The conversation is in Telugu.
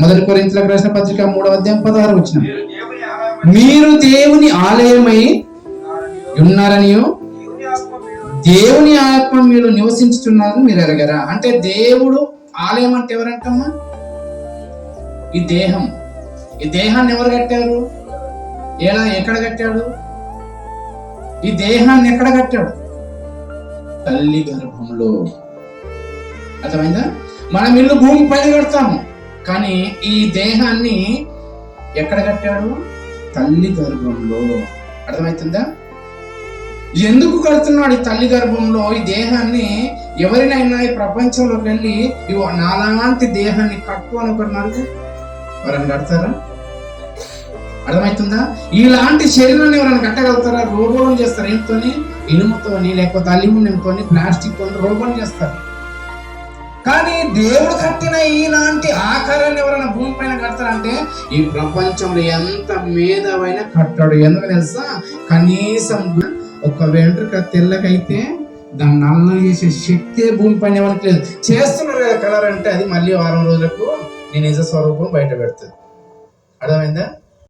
మొదటి కొరింథీయులకు రాసిన పత్రిక 3:16 మీరు దేవుని ఆలయమై ఉన్నారనియో దేవుని ఆత్మ మీరు నివసించుచున్నారని మీరు ఎరగరా. అంటే దేవుడు ఆలయం అంటే ఎవరంటమ్మా? ఈ దేహం. ఈ దేహాన్ని ఎవరు కట్టారు? ఎక్కడ కట్టాడు? ఈ దేహాన్ని ఎక్కడ కట్టాడు? తల్లి గర్భంలో. అర్థమైందా? మనం ఇల్లు భూమి పైన కడతాము, కానీ ఈ దేహాన్ని ఎక్కడ కట్టాడు? తల్లి గర్భంలో. అర్థమవుతుందా? ఎందుకు కడుతున్నాడు ఈ తల్లి గర్భంలో ఈ దేహాన్ని? ఎవరినైనా ఈ ప్రపంచంలోకి వెళ్ళి నాలాంటి దేహాన్ని కట్టు అనుకున్నారు, ఎవరైనా కడతారా? అర్థమవుతుందా? ఇలాంటి శరీరాన్ని ఎవరైనా కట్టగలుగుతారా? రోబోలు చేస్తారు. ఏంటోని? ఇనుముతోని, లేకపోతే అల్యూమినియంతో, ప్లాస్టిక్ తో రోబోలు చేస్తారు. కానీ దేవుడు కట్టిన ఇలాంటి ఆకారాన్ని ఎవరైనా భూమి పైన కడతారంటే ఈ ప్రపంచంలో ఎంత మేధవైనా కట్టాడు. ఎందుకు తెలుసా? కనీసం ఒక వెంట్రుక తెల్లకైతే దాన్ని నల్ల చేసే శక్తి భూమి పైన ఎవరికి లేదు. చేస్తున్నారు కదా కలర్ అంటే, అది మళ్ళీ వారం రోజులకు నీ నిజ స్వరూపం బయట పెడుతుంది. అర్థమైందా?